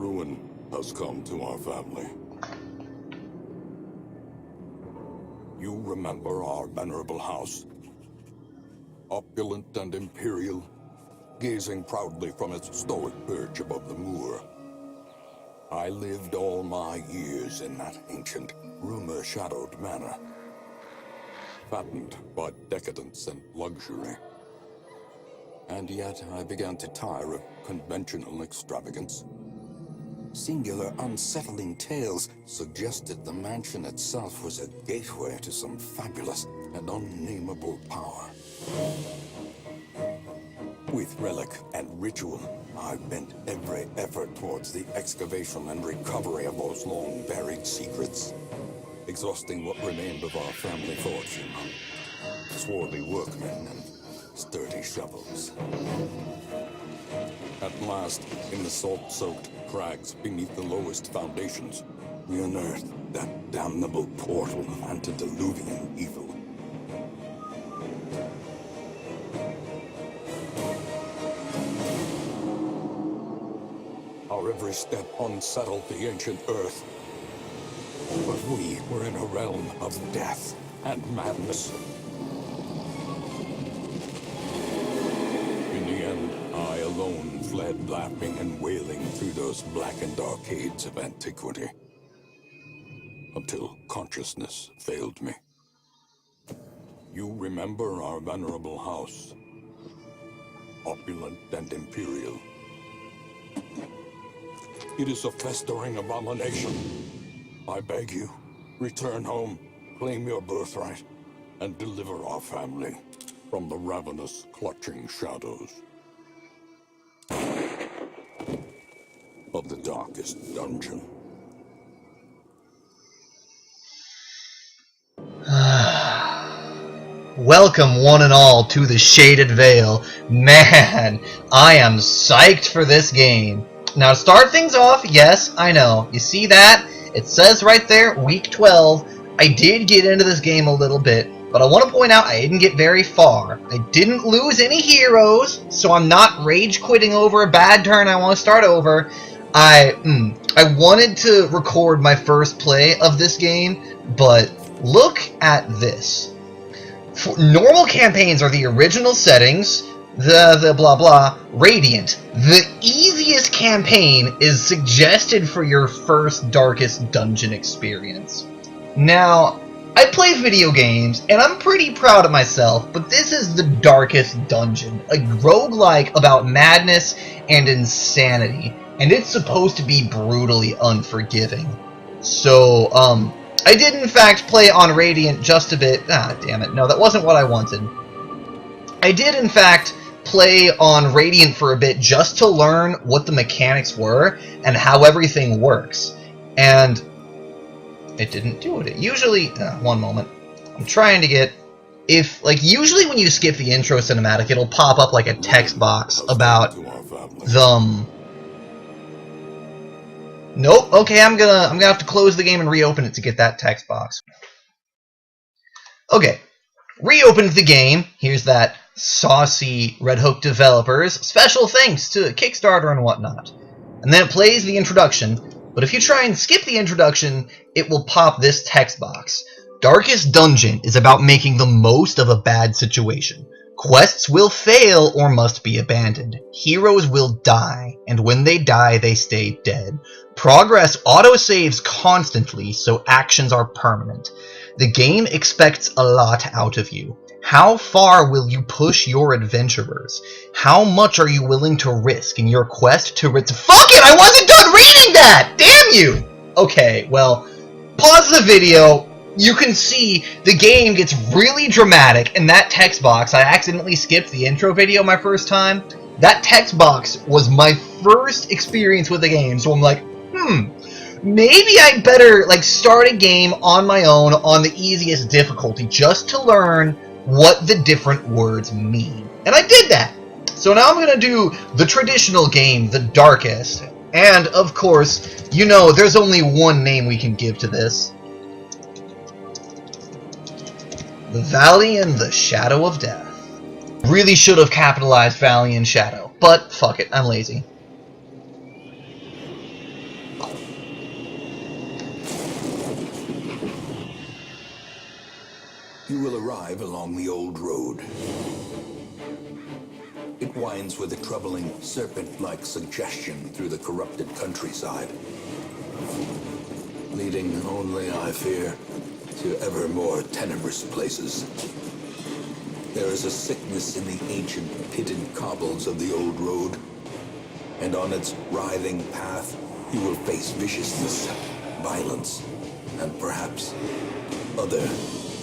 ruin has come to our family. You remember our venerable house? Opulent and imperial, gazing proudly from its stoic perch above the moor. I lived all my years in that ancient, rumor-shadowed manor, fattened by decadence and luxury. And yet I began to tire of conventional extravagance. Singular, unsettling tales suggested the mansion itself was a gateway to some fabulous and unnameable power. With relic and ritual, I bent every effort towards the excavation and recovery of those long-buried secrets, exhausting what remained of our family fortune on swarthy workmen and sturdy shovels. At last, in the salt-soaked crags beneath the lowest foundations, we unearthed that damnable portal antediluvian evil. Our every step unsettled the ancient earth. But we were in a realm of death and madness. In the end, I alone fled laughing and wailing through those blackened arcades of antiquity, until consciousness failed me. You remember our venerable house, opulent and imperial. It is a festering abomination. I beg you, return home, claim your birthright, and deliver our family from the ravenous, clutching shadows of the darkest dungeon. Welcome one and all to the Shaded Vale. Man, I am psyched for this game. Now to start things off, yes, I know. You see that? It says right there, week 12. I did get into this game a little bit, but I want to point out I didn't get very far. I didn't lose any heroes, so I'm not rage quitting over a bad turn. I want to start over. I wanted to record my first play of this game, but look at this. Normal campaigns are the original settings, the blah blah, Radiant. The easiest campaign is suggested for your first darkest dungeon experience. Now, I play video games, and I'm pretty proud of myself, but this is the darkest dungeon. A roguelike about madness and insanity, and it's supposed to be brutally unforgiving. So, I did in fact play on Radiant just a bit. Ah, damn it. No, that wasn't what I wanted. I did in fact play on Radiant for a bit just to learn what the mechanics were and how everything works. And it didn't do it. It usually... one moment. I'm trying to get... usually when you skip the intro cinematic, it'll pop up like a text box about the... Nope. Okay, I'm gonna have to close the game and reopen it to get that text box. Okay. Reopened the game. Here's that saucy Red Hook developers. Special thanks to Kickstarter and whatnot. And then it plays the introduction. But if you try and skip the introduction, it will pop this text box. Darkest Dungeon is about making the most of a bad situation. Quests will fail or must be abandoned. Heroes will die, and when they die, they stay dead. Progress autosaves constantly, so actions are permanent. The game expects a lot out of you. How far will you push your adventurers? How much are you willing to risk in your quest to Fuck it! I wasn't done reading that! Damn you! Okay, well, pause the video. You can see the game gets really dramatic, and that text box, I accidentally skipped the intro video my first time. That text box was my first experience with the game, so I'm like, maybe I better start a game on my own on the easiest difficulty just to learn what the different words mean. And I did that. So now I'm going to do the traditional game, the darkest. And, of course, you know there's only one name we can give to this. The Valley in the Shadow of Death. Really should have capitalized Valley in Shadow, but fuck it, I'm lazy. You will arrive along the old road. It winds with a troubling, serpent-like suggestion through the corrupted countryside, leading only, I fear, to ever more tenebrous places. There is a sickness in the ancient pitted cobbles of the old road, and on its writhing path you will face viciousness, violence, and perhaps other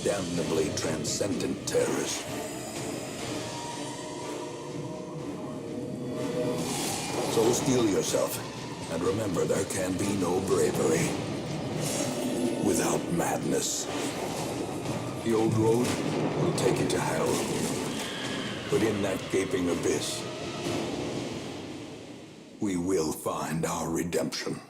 damnably transcendent terrors. So steel yourself, and remember there can be no bravery without madness. The old road will take you to hell, but in that gaping abyss, we will find our redemption.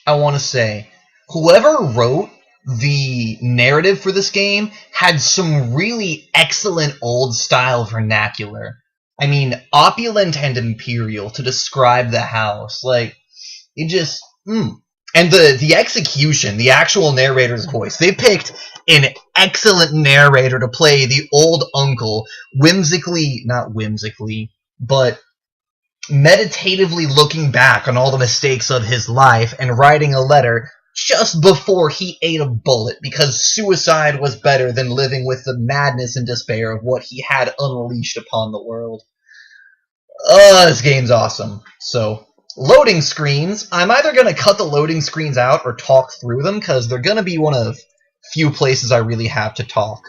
I want to say, whoever wrote the narrative for this game had some really excellent old-style vernacular. I mean, opulent and imperial to describe the house. Like, it just, And the execution, the actual narrator's voice, they picked an excellent narrator to play the old uncle, not whimsically, but meditatively looking back on all the mistakes of his life and writing a letter just before he ate a bullet because suicide was better than living with the madness and despair of what he had unleashed upon the world. This game's awesome. So, loading screens. I'm either going to cut the loading screens out or talk through them because they're going to be one of few places I really have to talk.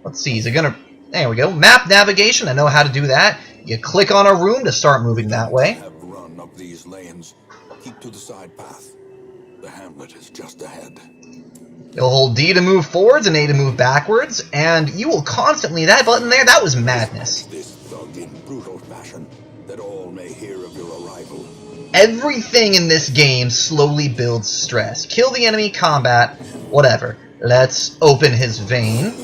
Let's see, is it going to... There we go. Map navigation, I know how to do that. You click on a room to start moving that way. Have run up these lanes. Keep to the side path. The hamlet is just ahead. You'll hold D to move forwards and A to move backwards, and you will constantly... That button there, that was madness. This thug in brutal fashion, that all may hear of your arrival. Everything in this game slowly builds stress. Kill the enemy, combat, whatever. Let's open his vein.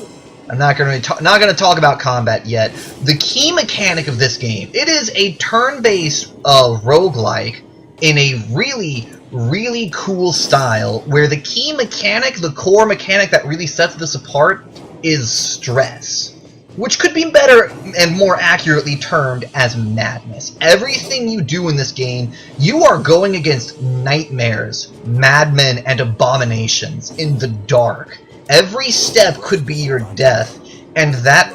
I'm not going to talk about combat yet. The key mechanic of this game, it is a turn-based roguelike in a really, really cool style where the key mechanic, the core mechanic that really sets this apart is stress, which could be better and more accurately termed as madness. Everything you do in this game, you are going against nightmares, madmen, and abominations in the dark. Every step could be your death, and that...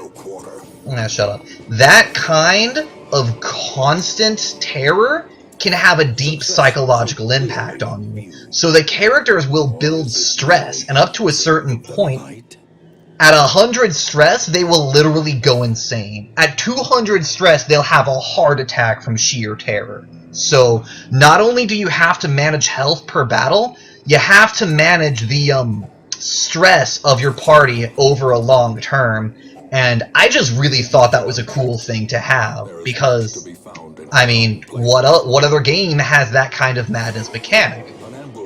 shut up. That kind of constant terror can have a deep psychological impact on you. So the characters will build stress, and up to a certain point, at 100 stress, they will literally go insane. At 200 stress, they'll have a heart attack from sheer terror. So, not only do you have to manage health per battle, you have to manage the, stress of your party over a long term, and I just really thought that was a cool thing to have, because, I mean, what other game has that kind of madness mechanic?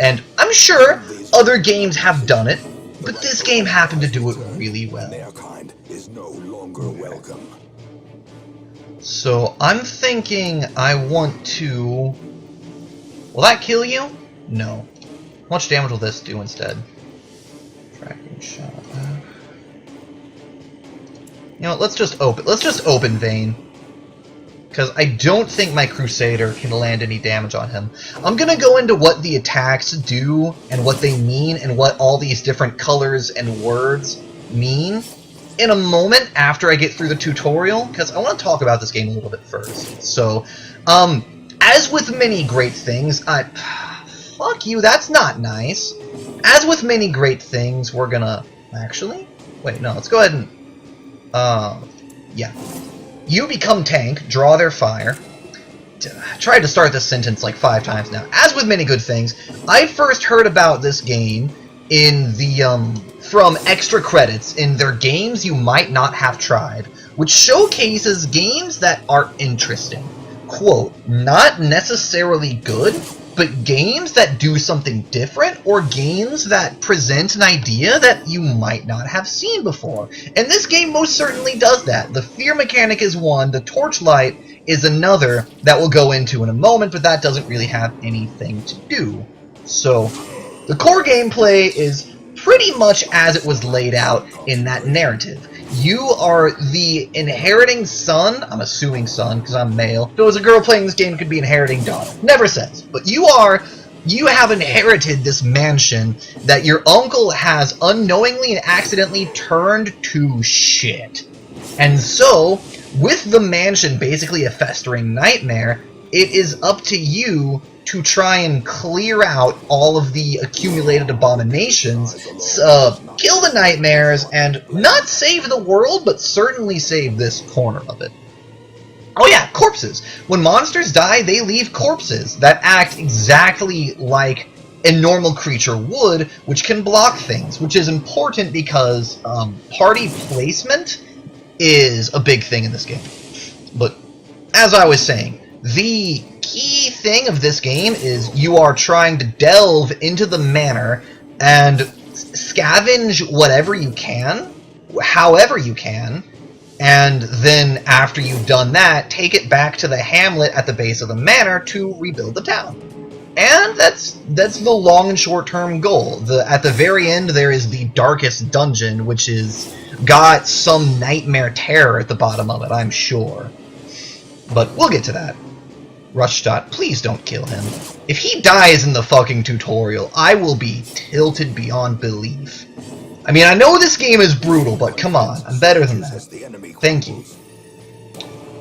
And I'm sure other games have done it, but this game happened to do it really well. Their kind is no longer welcome. So I'm thinking I want to... Will that kill you? No. How much damage will this do instead? Tracking shot. You know what, let's just open vein. Because I don't think my Crusader can land any damage on him. I'm gonna go into what the attacks do, and what they mean, and what all these different colors and words mean in a moment after I get through the tutorial, because I want to talk about this game a little bit first. So, as with many great things, fuck you, that's not nice. As with many great things, we're gonna... Actually? Wait, no, let's go ahead and... yeah. You become tank, draw their fire. I tried to start this sentence like 5 times now. As with many good things, I first heard about this game in the, from extra credits in their games you might not have tried, which showcases games that are interesting. Quote, not necessarily good, but games that do something different, or games that present an idea that you might not have seen before. And this game most certainly does that. The fear mechanic is one, the torchlight is another that we'll go into in a moment, but that doesn't really have anything to do. So, the core gameplay is pretty much as it was laid out in that narrative. You are the inheriting son, I'm assuming son, because I'm male. If it was a girl playing this game, it could be inheriting daughter. Never says. But you have inherited this mansion that your uncle has unknowingly and accidentally turned to shit. And so, with the mansion basically a festering nightmare, it is up to you to try and clear out all of the accumulated abominations, kill the nightmares, and not save the world, but certainly save this corner of it. Oh yeah, corpses. When monsters die, they leave corpses that act exactly like a normal creature would, which can block things, which is important because party placement is a big thing in this game. But as I was saying, the key thing of this game is you are trying to delve into the manor and scavenge whatever you can, however you can, and then after you've done that, take it back to the hamlet at the base of the manor to rebuild the town. And that's the long and short-term goal. At the very end, there is the darkest dungeon, which is got some nightmare terror at the bottom of it, I'm sure. But we'll get to that. Rushshot, please don't kill him. If he dies in the fucking tutorial, I will be tilted beyond belief. I mean, I know this game is brutal, but come on, I'm better than that. Thank you.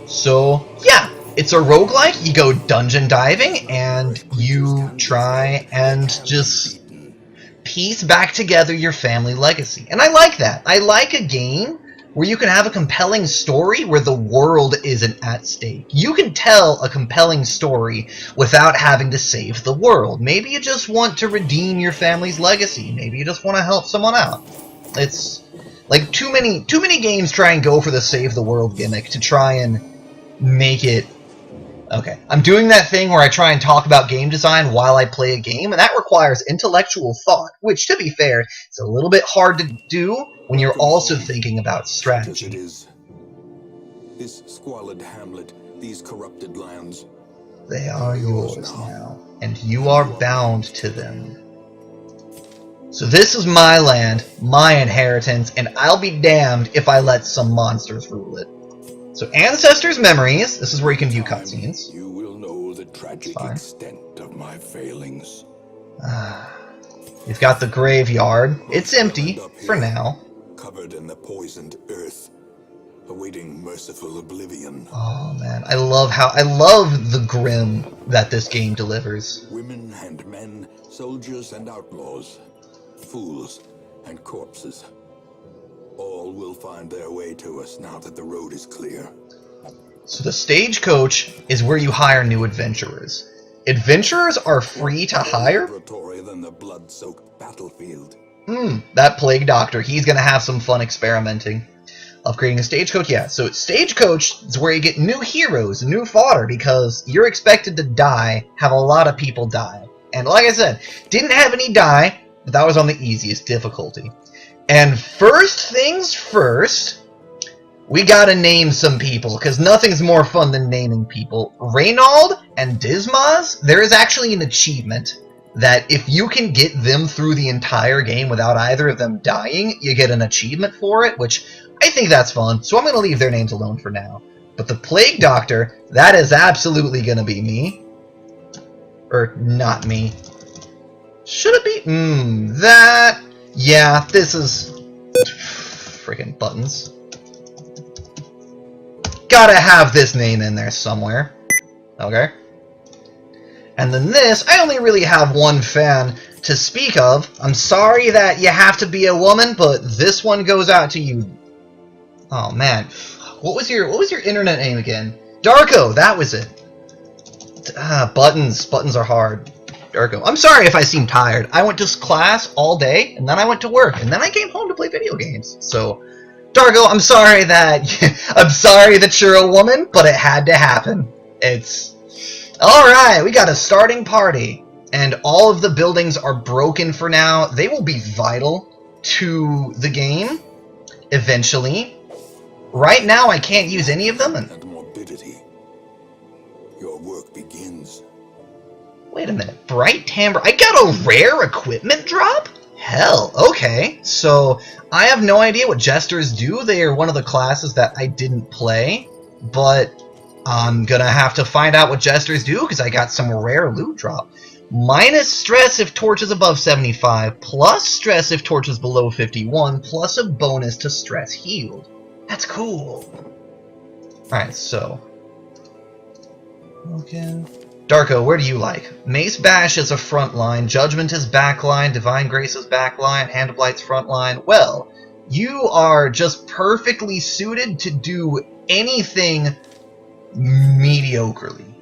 So, yeah, it's a roguelike. You go dungeon diving, and you try and just piece back together your family legacy. And I like that. I like a game where you can have a compelling story where the world isn't at stake. You can tell a compelling story without having to save the world. Maybe you just want to redeem your family's legacy. Maybe you just want to help someone out. It's like too many games try and go for the save the world gimmick to try and make it... Okay, I'm doing that thing where I try and talk about game design while I play a game, and that requires intellectual thought, which, to be fair, is a little bit hard to do when you're also thinking about strategy. It is. This squalid hamlet, these corrupted lands. They are yours now, and you are bound to them. So this is my land, my inheritance, and I'll be damned if I let some monsters rule it. So Ancestors' Memories, this is where you can view cutscenes. You will know the tragic extent of my failings. You've got the graveyard. It's empty, for now. Covered in the poisoned earth, awaiting merciful oblivion. Oh man, I love the grim that this game delivers. Women and men, soldiers and outlaws, fools and corpses. All will find their way to us now that the road is clear. So the stagecoach is where you hire new adventurers. Adventurers are free to hire? Than the blood-soaked battlefield. That plague doctor, he's gonna have some fun experimenting. Upgrading a stagecoach, yeah. So stagecoach is where you get new heroes, new fodder, because you're expected to die, have a lot of people die. And like I said, didn't have any die, but that was on the easiest difficulty. And first things first, we gotta name some people, because nothing's more fun than naming people. Reynold and Dismas, there is actually an achievement that if you can get them through the entire game without either of them dying, you get an achievement for it, which I think that's fun, so I'm going to leave their names alone for now. But the Plague Doctor, that is absolutely going to be me. Or not me. Should it be? That... Yeah, this is... Friggin' buttons. Gotta have this name in there somewhere. Okay. And then this, I only really have one fan to speak of. I'm sorry that you have to be a woman, but this one goes out to you. Oh man, what was your internet name again? Darko, that was it. Buttons are hard. Darko. I'm sorry if I seem tired. I went to class all day, and then I went to work, and then I came home to play video games. So, Darko, I'm sorry that you're a woman, but it had to happen. It's alright, we got a starting party. And all of the buildings are broken for now. They will be vital to the game eventually. Right now, I can't use any of them. And morbidity. your work begins. Wait a minute. Bright Timbre. I got a rare equipment drop? Hell, okay. So, I have no idea what Jesters do. They are one of the classes that I didn't play. But I'm gonna have to find out what Jesters do, because I got some rare loot drop. Minus stress if torch is above 75, plus stress if torch is below 51, plus a bonus to stress healed. That's cool. Alright, so... okay. Darko, where do you like? Mace Bash is a front line, Judgment is back line, Divine Grace is back line, Hand of Blight's front line. Well, you are just perfectly suited to do anything mediocrely.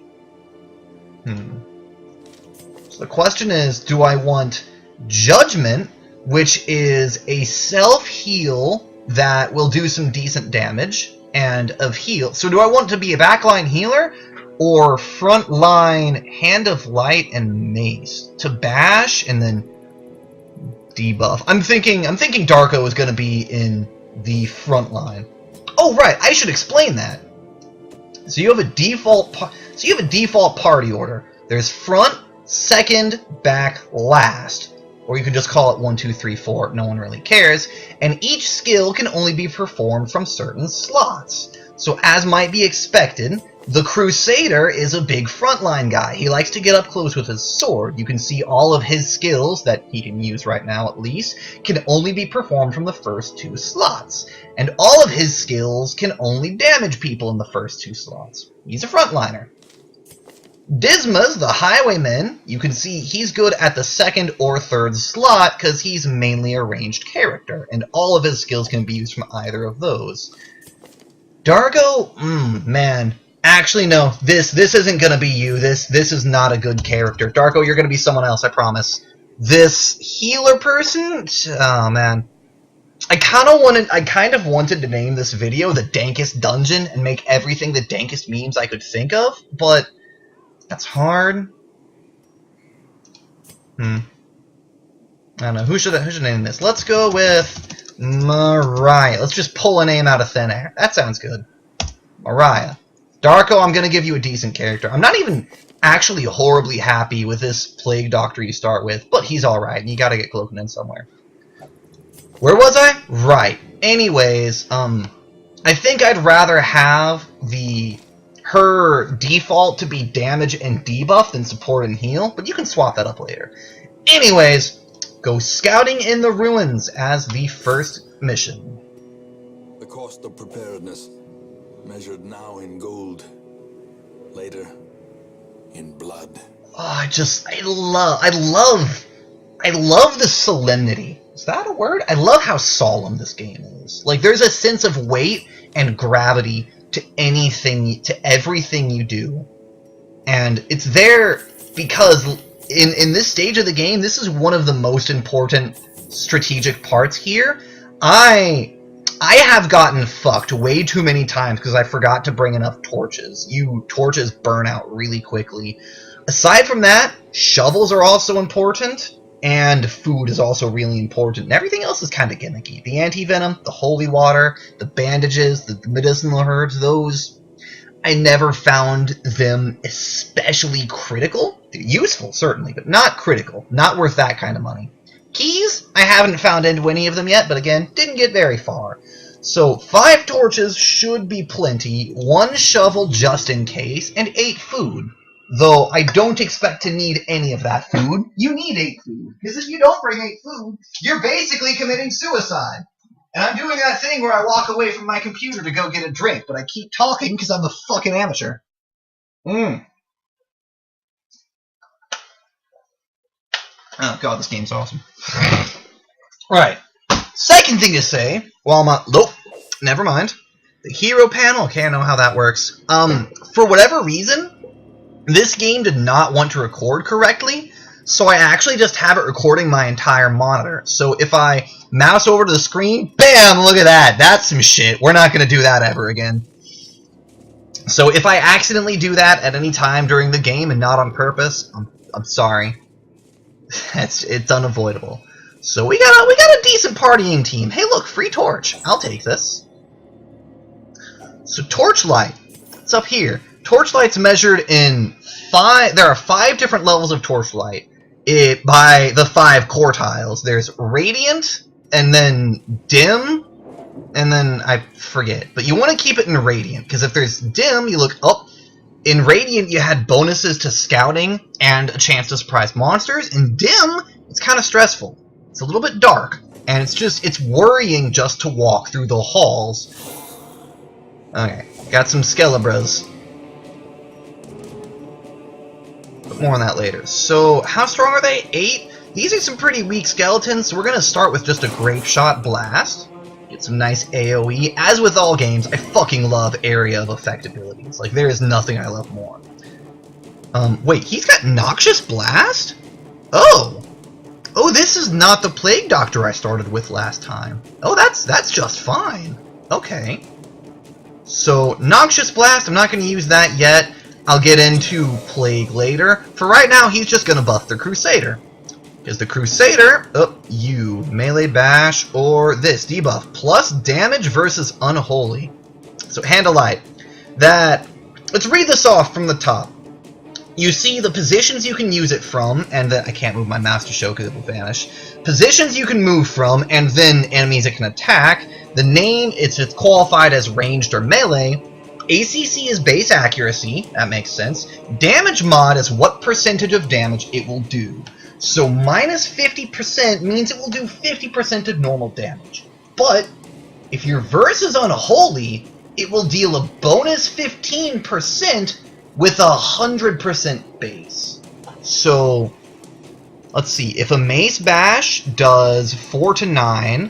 So the question is, do I want Judgment, which is a self-heal that will do some decent damage, and of heal. So do I want to be a backline healer, or frontline Hand of Light and Mace to bash and then debuff? I'm thinking Darko is going to be in the front line. Oh right, I should explain that. So you have a default party order. There's front, second, back, last. Or you can just call it 1, 2, 3, 4, no one really cares. And each skill can only be performed from certain slots. So as might be expected, the Crusader is a big frontline guy. He likes to get up close with his sword. You can see all of his skills, that he can use right now at least, can only be performed from the first 2 slots. And all of his skills can only damage people in the first 2 slots. He's a frontliner. Disma's the Highwayman. You can see he's good at the 2nd or 3rd slot because he's mainly a ranged character, and all of his skills can be used from either of those. Darko, man. Actually, no. This isn't gonna be you. This is not a good character. Darko, you're gonna be someone else, I promise. This healer person, oh man. I kind of wanted to name this video the Dankest Dungeon and make everything the dankest memes I could think of, but that's hard. I don't know. Who should name this? Let's go with Mariah. Let's just pull a name out of thin air. That sounds good. Mariah. Darko, I'm going to give you a decent character. I'm not even actually horribly happy with this Plague Doctor you start with, but he's alright, and you got to get Cloaking in somewhere. Where was I? Right. Anyways, I think I'd rather have her default to be damage and debuff than support and heal, but you can swap that up later. Anyways, go scouting in the ruins as the first mission. The cost of preparedness, measured now in gold, later in blood. Oh, I love the solemnity. Is that a word? I love how solemn this game is. Like, there's a sense of weight and gravity to everything you do. And it's there because in this stage of the game, this is one of the most important strategic parts here. I have gotten fucked way too many times because I forgot to bring enough torches. Torches burn out really quickly. Aside from that, shovels are also important, and food is also really important, and everything else is kind of gimmicky. The anti-venom, the holy water, the bandages, the medicinal herbs, those, I never found them especially critical. They're useful, certainly, but not critical. Not worth that kind of money. Keys, I haven't found any of them yet, but again, didn't get very far. So 5 torches should be plenty, 1 shovel just in case, and 8 food. Though I don't expect to need any of that food. You need 8 food, because if you don't bring 8 food, you're basically committing suicide. And I'm doing that thing where I walk away from my computer to go get a drink, but I keep talking because I'm a fucking amateur. Oh god, this game's awesome. Alright. Second thing to say, while I'm nope, never mind. The hero panel, okay, I know how that works. For whatever reason, this game did not want to record correctly, so I actually just have it recording my entire monitor. So if I mouse over to the screen, bam, look at that. That's some shit. We're not going to do that ever again. So if I accidentally do that at any time during the game and not on purpose, I'm sorry. It's unavoidable. So we got a decent partying team. Hey, look, free torch. I'll take this. So torchlight. It's up here. Torchlight's measured in 5... There are 5 different levels of Torchlight by the 5 quartiles. There's Radiant, and then Dim, and then I forget. But you want to keep it in Radiant, because if there's Dim, you look up. In Radiant, you had bonuses to Scouting and a chance to surprise monsters. In Dim, it's kind of stressful. It's a little bit dark, and it's worrying just to walk through the halls. Okay, got some Skelebras. But more on that later. So, how strong are they? 8? These are some pretty weak skeletons, so we're going to start with just a Grape Shot Blast. Get some nice AoE. As with all games, I fucking love area of effect abilities. Like, there is nothing I love more. Wait, he's got Noxious Blast? Oh! Oh, this is not the Plague Doctor I started with last time. Oh, that's just fine. Okay. So, Noxious Blast, I'm not going to use that yet. I'll get into Plague later. For right now, he's just going to buff the Crusader. Because the Crusader, you, melee bash, or this, debuff, plus damage versus Unholy. So, Hand of Light. Let's read this off from the top. You see the positions you can use it from, and then I can't move my mouse to show because it will vanish. Positions you can move from, and then enemies it can attack. The name, it's qualified as ranged or melee. ACC is base accuracy, that makes sense. Damage mod is what percentage of damage it will do. So minus 50% means it will do 50% of normal damage. But if your verse is Unholy, it will deal a bonus 15% with 100% base. So, let's see. If a Mace Bash does 4 to 9,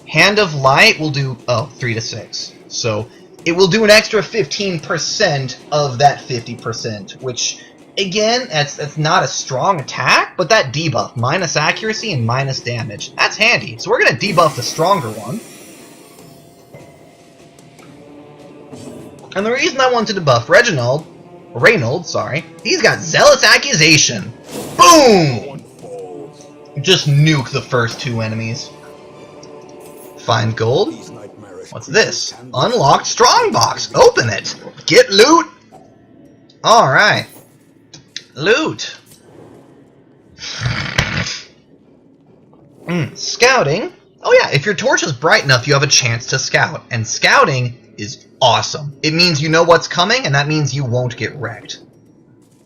Hand of Light will do 3 to 6. So it will do an extra 15% of that 50%, which, again, that's not a strong attack, but that debuff, minus accuracy and minus damage, that's handy. So we're going to debuff the stronger one. And the reason I wanted to buff Reynold, he's got Zealous Accusation. Boom! Just nuke the first 2 enemies. Find gold. What's this? Unlocked Strongbox. Open it. Get loot. Alright. Loot. Scouting. Oh yeah, if your torch is bright enough, you have a chance to scout. And scouting is awesome. It means you know what's coming, and that means you won't get wrecked.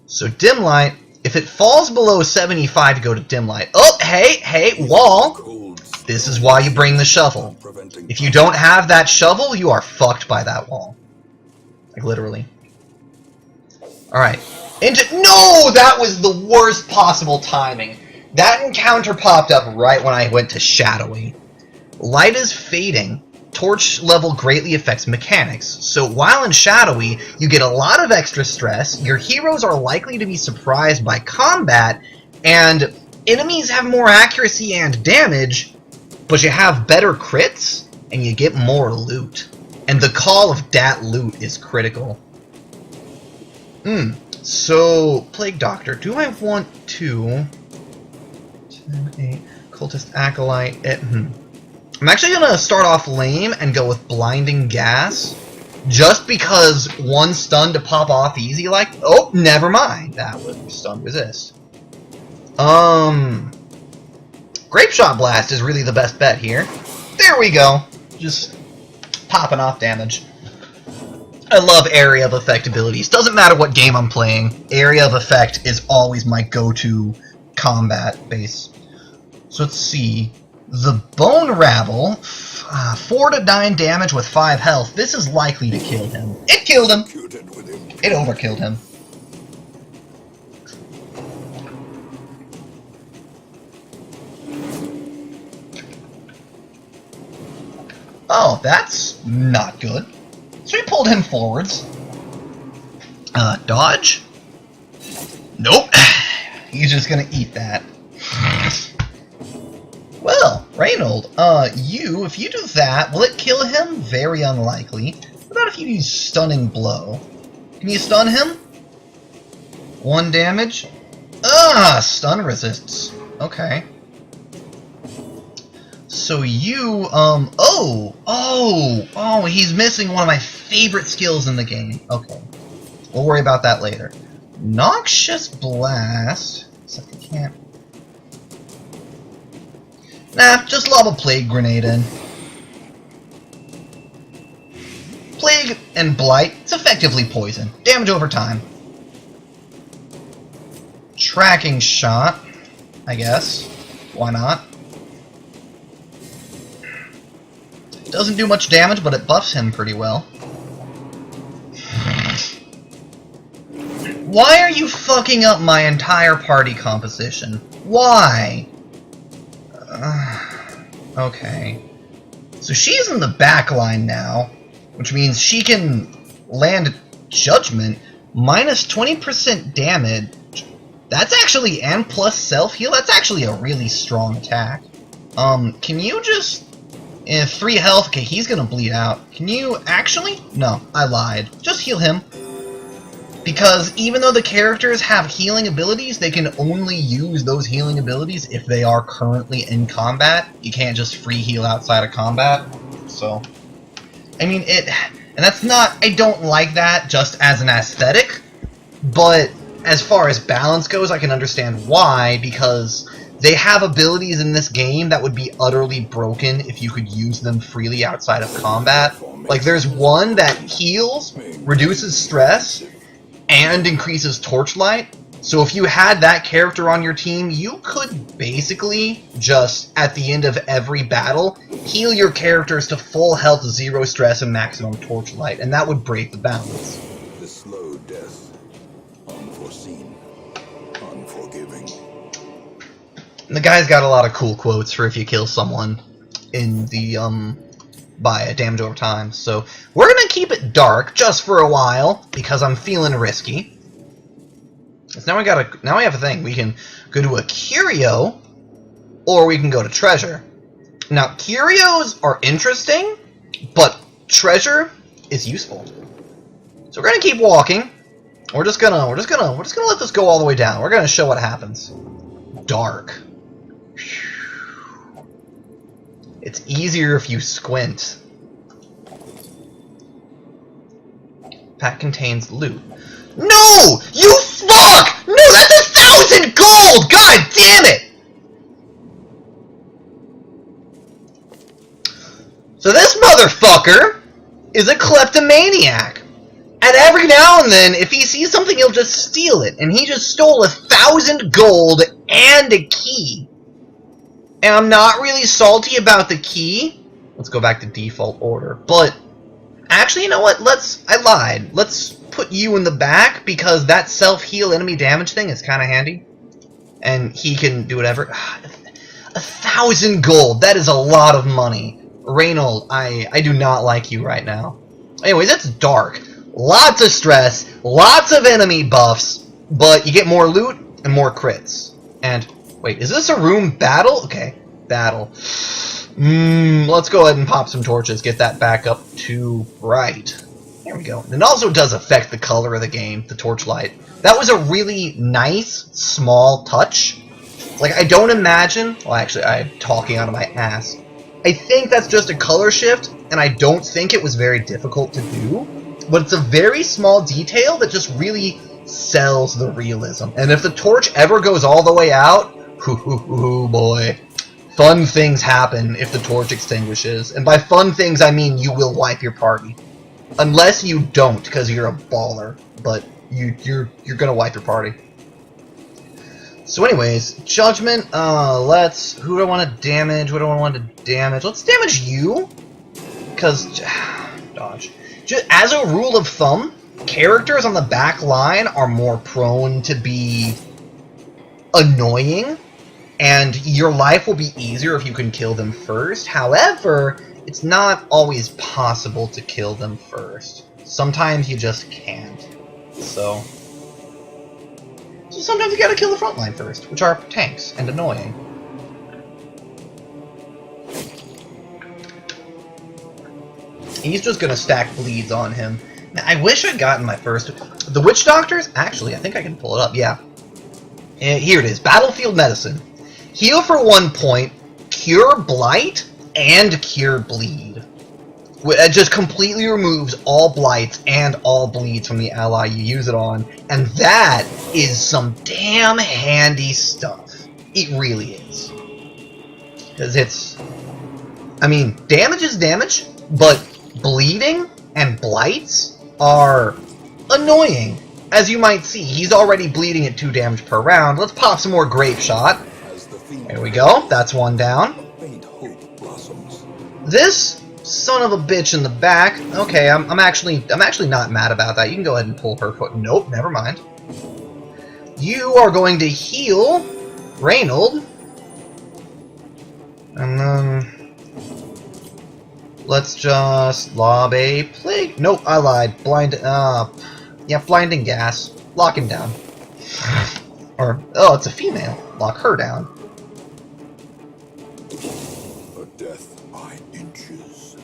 So dim light. If it falls below 75, you go to dim light. Oh, hey, wall. This is why you bring the shovel. If you don't have that shovel, you are fucked by that wall. Like, literally. Alright. No! That was the worst possible timing. That encounter popped up right when I went to Shadowy. Light is fading. Torch level greatly affects mechanics. So while in Shadowy, you get a lot of extra stress, your heroes are likely to be surprised by combat, and enemies have more accuracy and damage, but you have better crits, and you get more loot. And the call of dat loot is critical. So, Plague Doctor, do I want to... 10, 8, Cultist Acolyte, I'm actually going to start off lame and go with Blinding Gas, just because one stun to pop off easy like... Oh, never mind. That would stun resist. Grape Shot Blast is really the best bet here. There we go. Just popping off damage. I love area of effect abilities. Doesn't matter what game I'm playing. Area of effect is always my go-to combat base. So let's see. The Bone Rabble, 4 to 9 damage with 5 health. This is likely to kill him. It killed him. It overkilled him. Oh, that's not good. So we pulled him forwards. Dodge? Nope. He's just gonna eat that. Well, Reynold, if you do that, will it kill him? Very unlikely. What about if you use Stunning Blow? Can you stun him? 1 damage? Stun resists. Okay. So you, he's missing one of my favorite skills in the game. Okay. We'll worry about that later. Noxious Blast. Except I can't. Nah, just lob a Plague Grenade in. Plague and Blight, it's effectively poison. Damage over time. Tracking Shot, I guess. Why not? Doesn't do much damage, but it buffs him pretty well. Why are you fucking up my entire party composition? Why? Okay. So she's in the back line now, which means she can land Judgment minus 20% damage. That's actually, and plus self-heal, that's actually a really strong attack. Can you just... 3 health, okay, he's gonna bleed out. Can you actually? No, I lied. Just heal him. Because even though the characters have healing abilities, they can only use those healing abilities if they are currently in combat. You can't just free heal outside of combat. So, I mean, and that's not, I don't like that just as an aesthetic, but as far as balance goes, I can understand why, because they have abilities in this game that would be utterly broken if you could use them freely outside of combat. Like, there's one that heals, reduces stress, and increases torchlight. So if you had that character on your team, you could basically just, at the end of every battle, heal your characters to full health, 0 stress, and maximum torchlight, and that would break the balance. The slow death, unforeseen, unforgiving. And the guy's got a lot of cool quotes for if you kill someone in the, by a damage over time. So we're gonna keep it dark just for a while because I'm feeling risky. So now we have a thing. We can go to a curio, or we can go to treasure. Now curios are interesting, but treasure is useful. So we're gonna keep walking. We're just gonna let this go all the way down. We're gonna show what happens. Dark. It's easier if you squint. Pack contains loot. No! You fuck! No, that's 1,000 gold! God damn it! So this motherfucker is a kleptomaniac. And every now and then, if he sees something, he'll just steal it. And he just stole 1,000 gold and a key. And I'm not really salty about the key. Let's go back to default order. But, actually, you know what? I lied. Let's put you in the back, because that self-heal enemy damage thing is kind of handy. And he can do whatever. 1,000 gold. That is a lot of money. Reynold, I do not like you right now. Anyways, it's dark. Lots of stress. Lots of enemy buffs. But you get more loot and more crits. And... wait, is this a room battle? Okay, battle. Let's go ahead and pop some torches, get that back up to bright. There we go. And it also does affect the color of the game, the torchlight. That was a really nice, small touch. Like, I don't imagine... well, actually, I'm talking out of my ass. I think that's just a color shift, and I don't think it was very difficult to do. But it's a very small detail that just really sells the realism. And if the torch ever goes all the way out... hoo boy. Fun things happen if the torch extinguishes. And by fun things, I mean you will wipe your party. Unless you don't, because you're a baller. But you're gonna wipe your party. So anyways, Judgment, who do I want to damage? What do I want to damage? Let's damage you. Because, dodge. Just, as a rule of thumb, characters on the back line are more prone to be annoying. And your life will be easier if you can kill them first. However, it's not always possible to kill them first. Sometimes you just can't. So sometimes you gotta kill the front line first, which are tanks and annoying. He's just gonna stack bleeds on him. Now, I wish I'd gotten my first... the Witch Doctors? Actually, I think I can pull it up, yeah. Here it is, Battlefield Medicine. Heal for 1 point, cure blight, and cure bleed. It just completely removes all blights and all bleeds from the ally you use it on, and that is some damn handy stuff. It really is. Because it's... I mean, damage is damage, but bleeding and blights are annoying. As you might see, he's already bleeding at 2 damage per round. Let's pop some more Grape Shot. There we go. That's one down. This son of a bitch in the back. Okay, I'm actually not mad about that. You can go ahead and pull her foot. Nope, never mind. You are going to heal Reynold. And then let's just lob a plague. Nope, I lied. Yeah, blinding gas. Lock him down. Or oh, it's a female. Lock her down. A death by inches.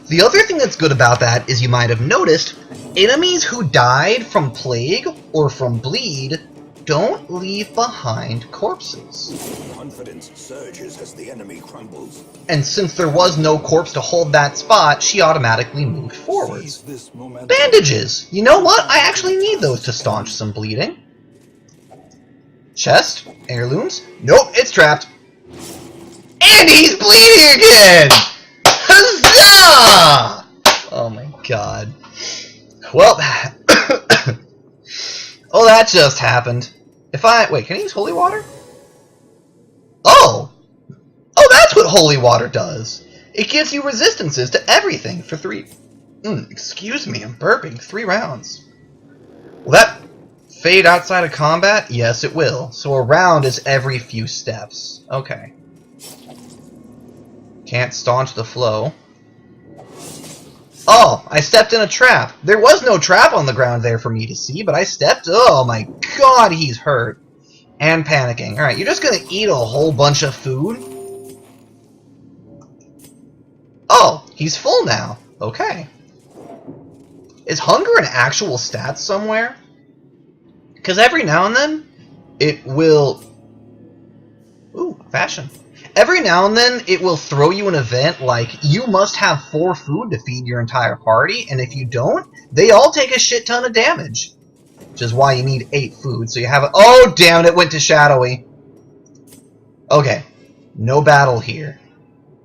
The other thing that's good about that is you might have noticed enemies who died from plague or from bleed don't leave behind corpses. Confidence surges as the enemy crumbles. And since there was no corpse to hold that spot, she automatically moved forwards. Bandages! You know what? I actually need those to staunch some bleeding. Chest? Heirlooms? Nope, it's trapped. And he's bleeding again! Huzzah! Oh my god. Well, oh, that just happened. Wait, can I use holy water? Oh! Oh, that's what holy water does! It gives you resistances to everything for 3... excuse me, I'm burping. 3 rounds. Will that fade outside of combat? Yes, it will. So a round is every few steps. Okay. Can't staunch the flow. Oh, I stepped in a trap. There was no trap on the ground there for me to see, but I stepped... Oh my god, he's hurt. And panicking. Alright, you're just gonna eat a whole bunch of food? Oh, he's full now. Okay. Is hunger an actual stat somewhere? Because every now and then, it will... Ooh, fashion. Every now and then, it will throw you an event like, you must have 4 food to feed your entire party, and if you don't, they all take a shit ton of damage. Which is why you need 8 food, so you have a... Oh, damn it, it went to shadowy. Okay, no battle here.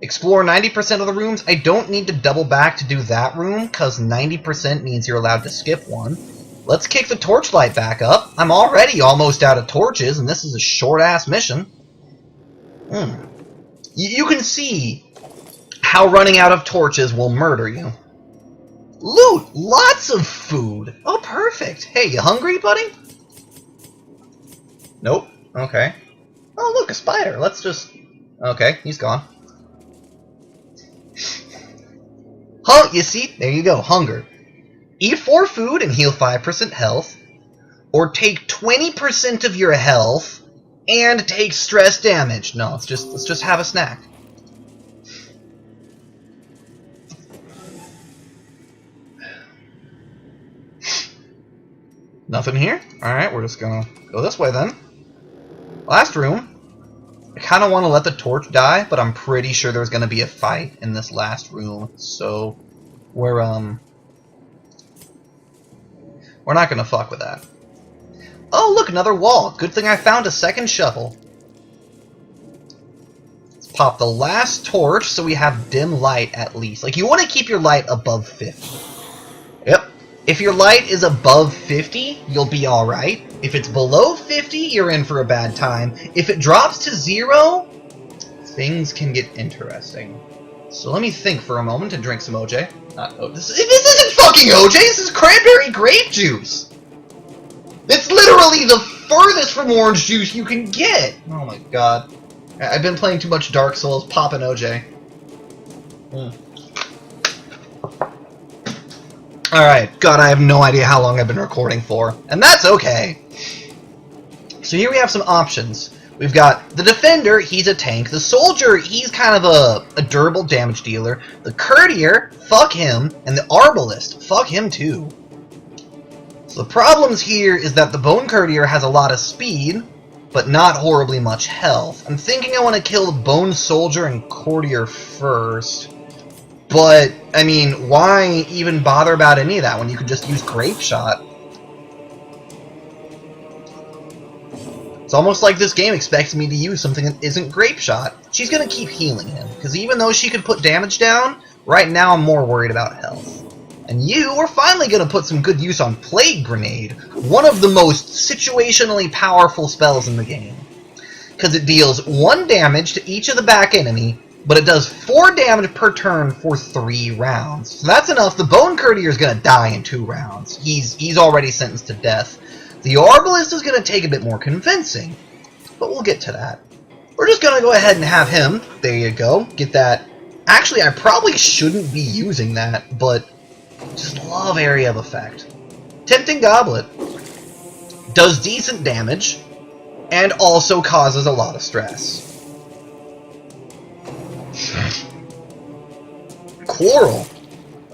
Explore 90% of the rooms. I don't need to double back to do that room, because 90% means you're allowed to skip one. Let's kick the torchlight back up. I'm already almost out of torches, and this is a short-ass mission. You can see how running out of torches will murder you. Loot! Lots of food! Oh, perfect! Hey, you hungry, buddy? Nope. Okay. Oh, look, a spider. Let's just... Okay, he's gone. Huh, you see? There you go, hunger. Eat 4 food and heal 5% health, or take 20% of your health and take stress damage. No, let's just have a snack. Nothing here? Alright, we're just gonna go this way then. Last room. I kind of want to let the torch die, but I'm pretty sure there's gonna be a fight in this last room, so we're not gonna fuck with that. Oh, look, another wall. Good thing I found a second shovel. Let's pop the last torch so we have dim light at least. Like, you want to keep your light above 50. Yep. If your light is above 50, you'll be alright. If it's below 50, you're in for a bad time. If it drops to 0, things can get interesting. So let me think for a moment and drink some OJ. This isn't fucking OJ, this is cranberry grape juice! It's literally the furthest from orange juice you can get! Oh my god. I've been playing too much Dark Souls, popping OJ. Alright, god, I have no idea how long I've been recording for. And that's okay! So here we have some options. We've got the Defender, he's a tank. The Soldier, he's kind of a durable damage dealer. The Courtier, fuck him. And the Arbalist, fuck him too. So the problems here is that the Bone Courtier has a lot of speed, but not horribly much health. I'm thinking I want to kill the Bone Soldier and Courtier first. But, I mean, why even bother about any of that when you could just use Grape Shot? It's almost like this game expects me to use something that isn't Grape Shot. She's gonna keep healing him, because even though she could put damage down, right now I'm more worried about health. And you are finally gonna put some good use on Plague Grenade, one of the most situationally powerful spells in the game. Because it deals 1 damage to each of the back enemy, but it does 4 damage per turn for 3 rounds. So that's enough. The Bone Courtier is going to die in 2 rounds. He's already sentenced to death. The Arbalist is going to take a bit more convincing, but we'll get to that. We're just going to go ahead and have him, there you go, get that. Actually, I probably shouldn't be using that, but just love Area of Effect. Tempting Goblet does decent damage, and also causes a lot of stress. Quarrel.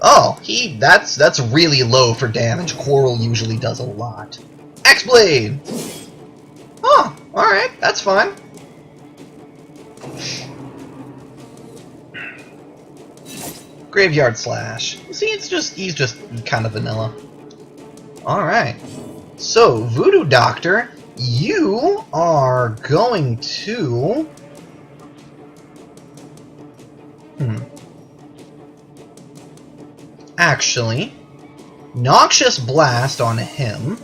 Oh, that's really low for damage. Quarrel usually does a lot. X-Blade. Oh, alright, that's fine. Graveyard Slash. See, he's just kind of vanilla. Alright. So, Voodoo Doctor, you are going to... Actually, Noxious Blast on him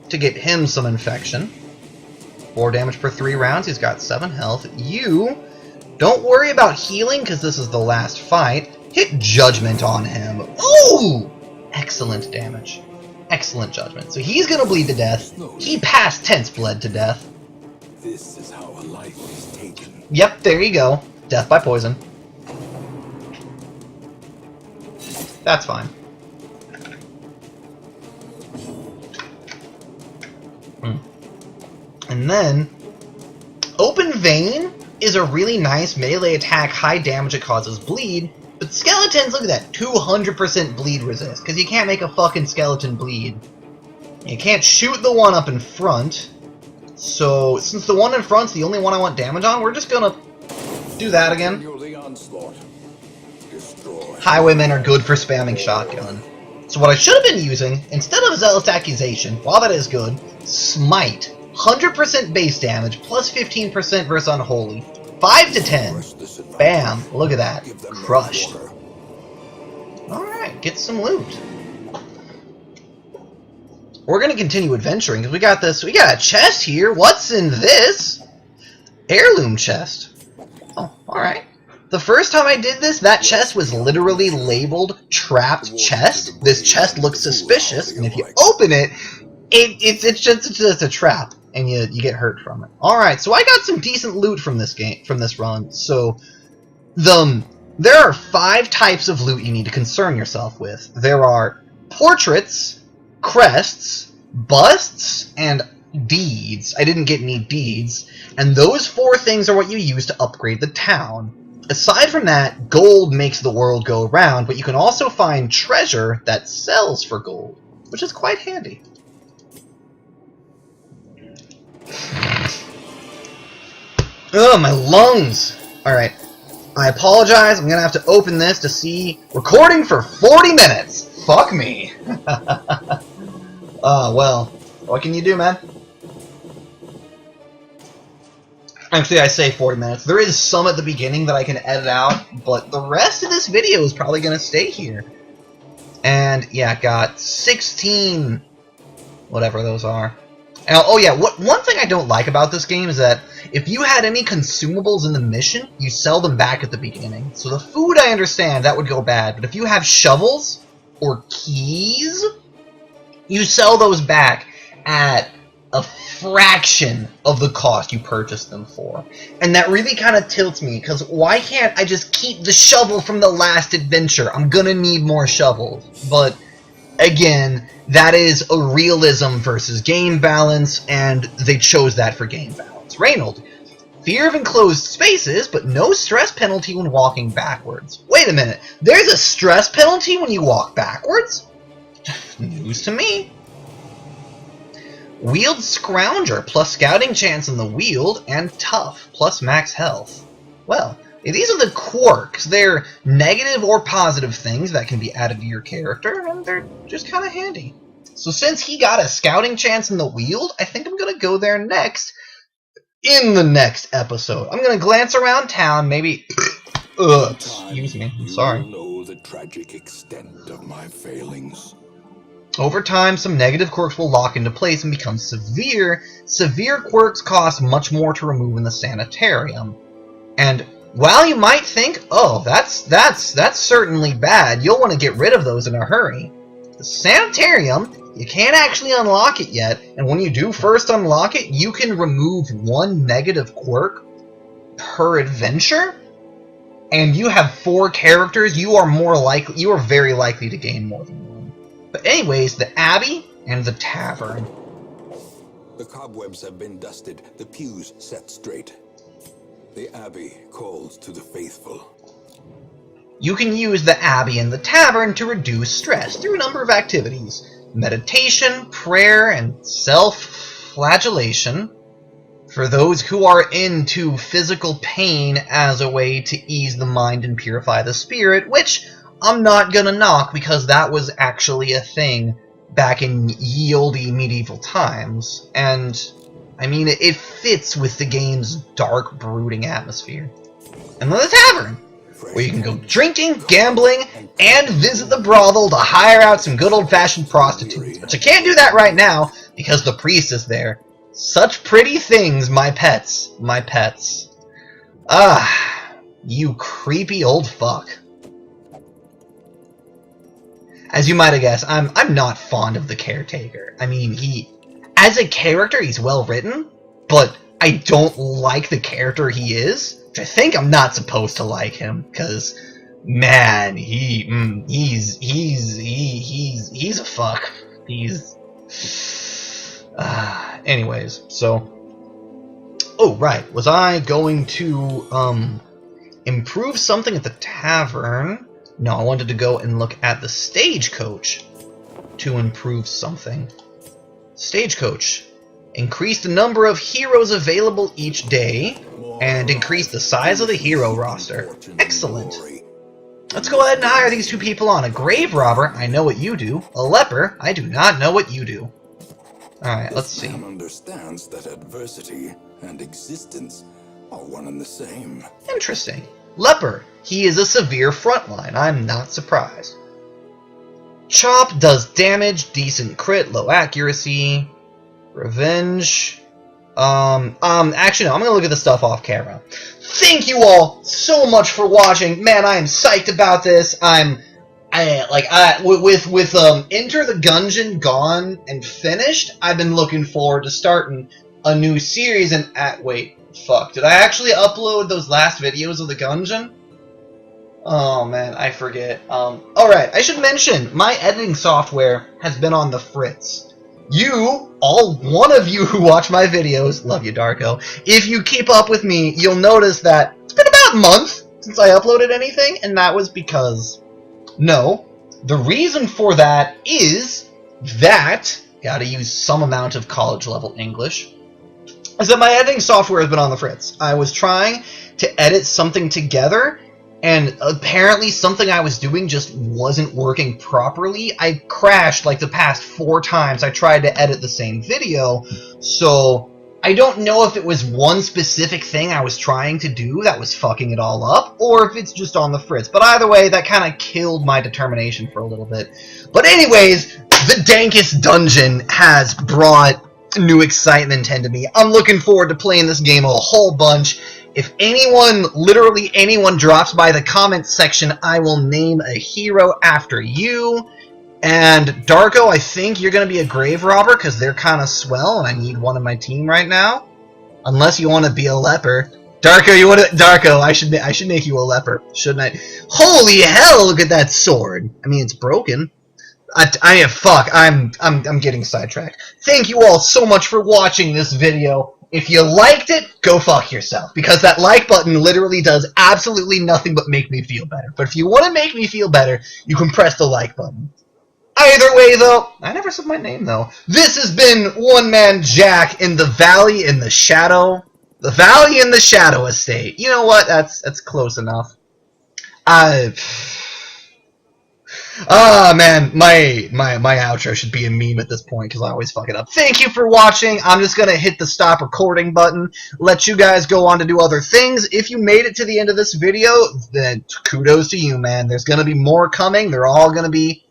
to get him some infection. 4 damage per 3 rounds. He's got 7 health. You, don't worry about healing because this is the last fight. Hit Judgment on him. Ooh! Excellent damage. Excellent Judgment. So he's going to bleed to death. He past tense bled to death. This is how a life is taken. Yep, there you go. Death by poison. That's fine. And then, Open Vein is a really nice melee attack, high damage, it causes bleed, but skeletons, look at that, 200% bleed resist, because you can't make a fucking skeleton bleed. You can't shoot the one up in front, so since the one in front's the only one I want damage on, we're just gonna do that again. Highwaymen are good for spamming shotgun. So what I should have been using, instead of Zealous Accusation, while that is good, Smite. 100% base damage, plus 15% versus Unholy. 5 to 10. Bam. Look at that. Crushed. Alright, get some loot. We're going to continue adventuring, because we got a chest here. What's in this? Heirloom chest. Oh, alright. The first time I did this, that chest was literally labeled Trapped Chest. This chest looks suspicious, and if you open it, it's just a trap, and you get hurt from it. Alright, so I got some decent loot from this run. So, there are 5 types of loot you need to concern yourself with. There are portraits, crests, busts, and deeds. I didn't get any deeds. And those 4 things are what you use to upgrade the town. Aside from that, gold makes the world go round, but you can also find treasure that sells for gold, which is quite handy. Ugh, my lungs! Alright, I apologize, I'm gonna have to open this to see... Recording for 40 minutes! Fuck me! Well, what can you do, man? Actually, I say 40 minutes. There is some at the beginning that I can edit out, but the rest of this video is probably gonna stay here. And, yeah, got 16... whatever those are. Oh yeah, one thing I don't like about this game is that if you had any consumables in the mission, you sell them back at the beginning. So the food, I understand, that would go bad. But if you have shovels or keys, you sell those back at a fraction of the cost you purchased them for. And that really kind of tilts me, because why can't I just keep the shovel from the last adventure? I'm gonna need more shovels. But, again, that is a realism versus game balance, and they chose that for game balance. Reynold, fear of enclosed spaces, but no stress penalty when walking backwards. Wait a minute, there's a stress penalty when you walk backwards? News to me. Wield Scrounger, plus scouting chance on the wield, and tough, plus max health. Well, These are the quirks. They're negative or positive things that can be added to your character, and they're just kind of handy. So since he got a scouting chance in the Weald, I think I'm going to go there next in the next episode. I'm going to glance around town, maybe... excuse me, I'm sorry. You will know the tragic extent of my failings. Over time, some negative quirks will lock into place and become severe. Severe quirks cost much more to remove in the sanitarium. And while you might think, oh, that's certainly bad, you'll want to get rid of those in a hurry. The sanitarium, you can't actually unlock it yet, and when you do first unlock it, you can remove one negative quirk per adventure, and you have 4 characters, you are very likely to gain more than one. But anyways, the Abbey and the Tavern. The cobwebs have been dusted, the pews set straight. The Abbey calls to the faithful. You can use the Abbey and the Tavern to reduce stress through a number of activities. Meditation, prayer, and self-flagellation. For those who are into physical pain as a way to ease the mind and purify the spirit, which I'm not gonna knock because that was actually a thing back in ye olde medieval times. And, I mean, it fits with the game's dark, brooding atmosphere. And then the Tavern, where you can go drinking, gambling, and visit the brothel to hire out some good old-fashioned prostitutes. But you can't do that right now, because the priest is there. Such pretty things, my pets. My pets. Ah, you creepy old fuck. As you might have guessed, I'm not fond of the caretaker. I mean, as a character, he's well written, but I don't like the character he is. Which I think I'm not supposed to like him, because, man, he's a fuck. Anyways, so, oh right, was I going to improve something at the tavern? No, I wanted to go and look at the stagecoach to improve something. Stagecoach. Increase the number of heroes available each day, and increase the size of the hero roster. Excellent. Let's go ahead and hire these 2 people on. A grave robber, I know what you do. A leper, I do not know what you do. Alright, let's see. This man understands that adversity and existence are one and the same. Interesting. Leper, he is a severe frontline. I'm not surprised. Chop does damage, decent crit, low accuracy. Revenge. Actually, no, I'm gonna look at the stuff off camera. Thank you all so much for watching. Man, I am psyched about this. With Enter the Gungeon gone and finished, I've been looking forward to starting a new series. And wait, fuck, did I actually upload those last videos of the Gungeon? Oh man, I forget. Alright, I should mention, my editing software has been on the fritz. One of you who watch my videos, love you, Darko. If you keep up with me, you'll notice that it's been about a month since I uploaded anything, and that was because, no, the reason for that is that, gotta use some amount of college-level English, is that my editing software has been on the fritz. I was trying to edit something together, and apparently something I was doing just wasn't working properly. I crashed like the past 4 times I tried to edit the same video, so I don't know if it was one specific thing I was trying to do that was fucking it all up, or if it's just on the fritz. But either way, that kind of killed my determination for a little bit. But anyways, the dankest dungeon has brought new excitement into me. I'm looking forward to playing this game a whole bunch. If anyone, literally anyone, drops by the comments section, I will name a hero after you. And Darko, I think you're going to be a grave robber because they're kind of swell and I need one on my team right now. Unless you want to be a leper. Darko, Darko, I should make you a leper, shouldn't I? Holy hell, look at that sword. I mean, it's broken. I'm getting sidetracked. Thank you all so much for watching this video. If you liked it, go fuck yourself, because that like button literally does absolutely nothing but make me feel better. But if you want to make me feel better, you can press the like button. Either way, though, I never said my name, though. This has been OneManJack in the Valley in the Shadow. The Valley in the Shadow Estate. You know what? That's close enough. Man, my outro should be a meme at this point because I always fuck it up. Thank you for watching. I'm just gonna hit the stop recording button, let you guys go on to do other things. If you made it to the end of this video, then kudos to you, man. There's gonna be more coming. They're all gonna be.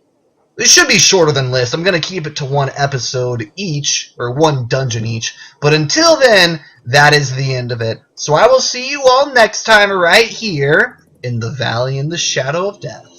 It should be shorter than this. I'm gonna keep it to one episode each, or one dungeon each. But until then, that is the end of it. So I will see you all next time right here in the Valley in the Shadow of Death.